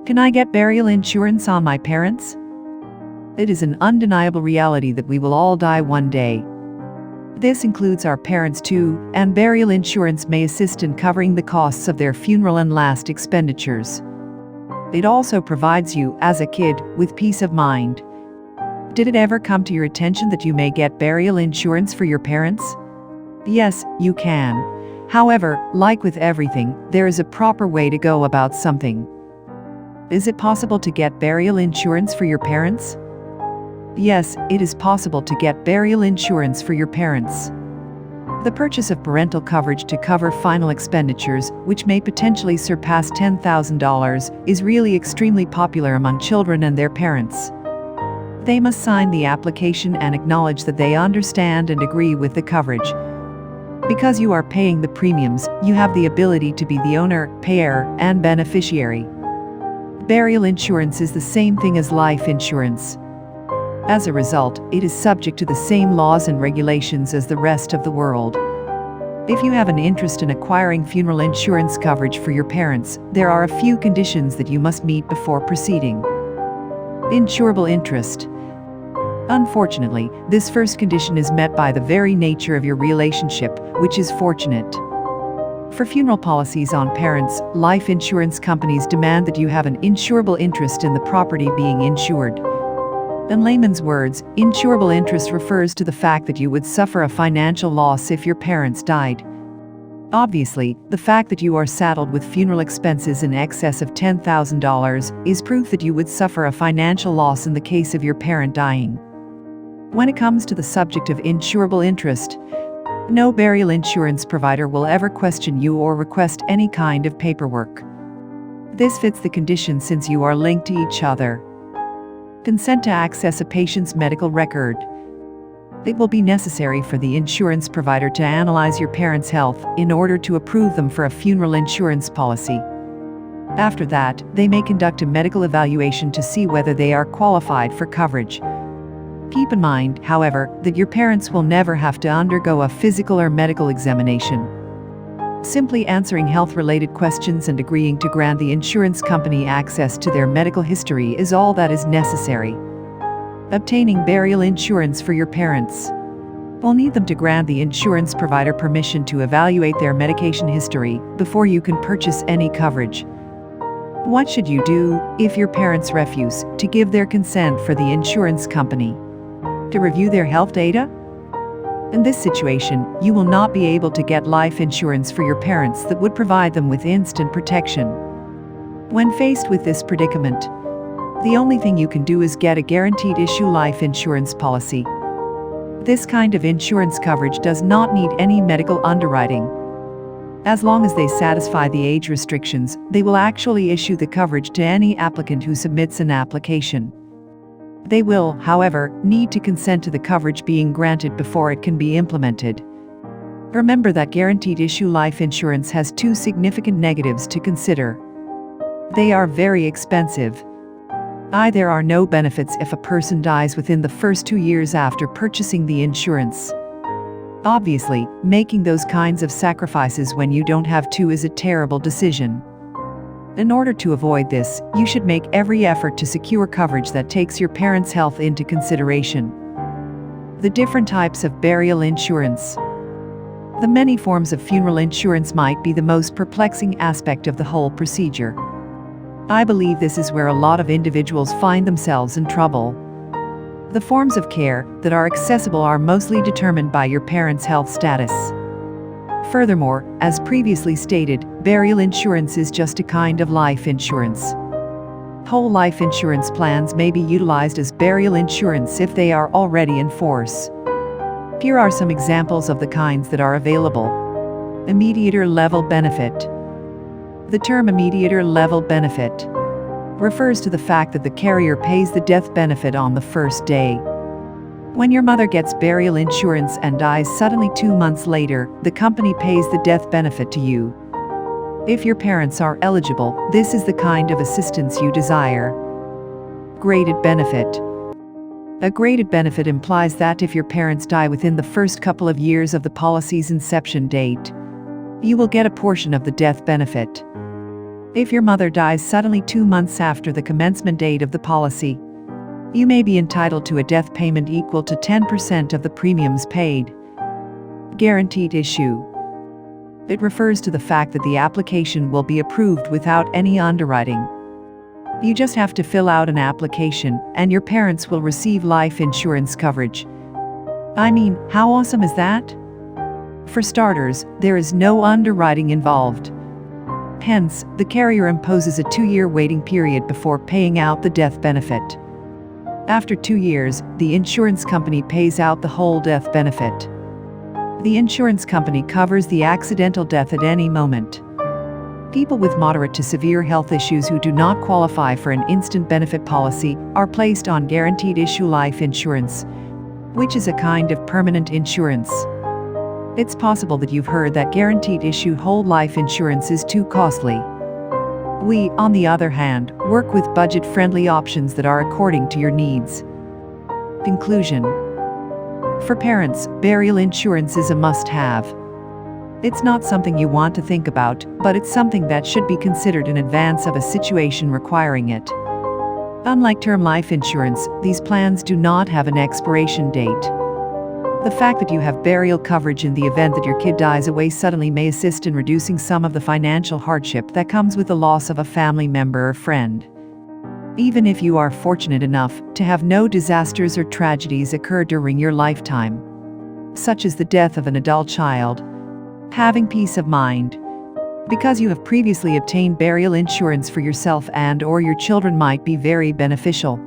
Can I get burial insurance on my parents? It is an undeniable reality that we will all die one day. This includes our parents too, and burial insurance may assist in covering the costs of their funeral and last expenditures. It also provides you, as a kid, with peace of mind. Did it ever come to your attention that you may get burial insurance for your parents? Yes, you can. However, like with everything, there is a proper way to go about something. Is it possible to get burial insurance for your parents? Yes, it is possible to get burial insurance for your parents. The purchase of parental coverage to cover final expenditures, which may potentially surpass $10,000, is really extremely popular among children and their parents. They must sign the application and acknowledge that they understand and agree with the coverage. Because you are paying the premiums, you have the ability to be the owner, payer, and beneficiary. Burial insurance is the same thing as life insurance. As a result, it is subject to the same laws and regulations as the rest of the world. If you have an interest in acquiring funeral insurance coverage for your parents, there are a few conditions that you must meet before proceeding. Insurable interest. Unfortunately, this first condition is met by the very nature of your relationship, which is fortunate. For funeral policies on parents, life insurance companies demand that you have an insurable interest in the property being insured. In layman's words, insurable interest refers to the fact that you would suffer a financial loss if your parents died. Obviously, the fact that you are saddled with funeral expenses in excess of $10,000 is proof that you would suffer a financial loss in the case of your parent dying. When it comes to the subject of insurable interest, no burial insurance provider will ever question you or request any kind of paperwork. This fits the condition since you are linked to each other. Consent to access a patient's medical record. It will be necessary for the insurance provider to analyze your parents' health in order to approve them for a funeral insurance policy. After that, they may conduct a medical evaluation to see whether they are qualified for coverage. Keep in mind, however, that your parents will never have to undergo a physical or medical examination. Simply answering health-related questions and agreeing to grant the insurance company access to their medical history is all that is necessary. Obtaining burial insurance for your parents. We'll need them to grant the insurance provider permission to evaluate their medication history before you can purchase any coverage. What should you do if your parents refuse to give their consent for the insurance company to review their health data? In this situation, you will not be able to get life insurance for your parents that would provide them with instant protection. When faced with this predicament, the only thing you can do is get a guaranteed issue life insurance policy. This kind of insurance coverage does not need any medical underwriting. As long as they satisfy the age restrictions, they will actually issue the coverage to any applicant who submits an application. They will, however, need to consent to the coverage being granted before it can be implemented. Remember that guaranteed issue life insurance has two significant negatives to consider. They are very expensive. There are no benefits if a person dies within the first 2 years after purchasing the insurance. Obviously, making those kinds of sacrifices when you don't have to is a terrible decision. In order to avoid this, you should make every effort to secure coverage that takes your parents' health into consideration. The different types of burial insurance. The many forms of funeral insurance might be the most perplexing aspect of the whole procedure. I believe this is where a lot of individuals find themselves in trouble. The forms of care that are accessible are mostly determined by your parents' health status. Furthermore, as previously stated, burial insurance is just a kind of life insurance. Whole life insurance plans may be utilized as burial insurance if they are already in force. Here are some examples of the kinds that are available. Immediator level benefit. The term immediator level benefit refers to the fact that the carrier pays the death benefit on the first day. When your mother gets burial insurance and dies suddenly 2 months later, the company pays the death benefit to you. If your parents are eligible, this is the kind of assistance you desire. Graded benefit. A graded benefit implies that if your parents die within the first couple of years of the policy's inception date, you will get a portion of the death benefit. If your mother dies suddenly 2 months after the commencement date of the policy, you may be entitled to a death payment equal to 10% of the premiums paid. Guaranteed issue. It refers to the fact that the application will be approved without any underwriting. You just have to fill out an application, and your parents will receive life insurance coverage. I mean, how awesome is that? For starters, there is no underwriting involved. Hence, the carrier imposes a 2-year waiting period before paying out the death benefit. After 2 years, the insurance company pays out the whole death benefit. The insurance company covers the accidental death at any moment. People with moderate to severe health issues who do not qualify for an instant benefit policy are placed on guaranteed issue life insurance, which is a kind of permanent insurance. It's possible that you've heard that guaranteed issue whole life insurance is too costly. We, on the other hand, work with budget-friendly options that are according to your needs. Conclusion. For parents, burial insurance is a must-have. It's not something you want to think about, but it's something that should be considered in advance of a situation requiring it. Unlike term life insurance, these plans do not have an expiration date. The fact that you have burial coverage in the event that your kid dies away suddenly may assist in reducing some of the financial hardship that comes with the loss of a family member or friend. Even if you are fortunate enough to have no disasters or tragedies occur during your lifetime, such as the death of an adult child, having peace of mind because you have previously obtained burial insurance for yourself and/or your children might be very beneficial.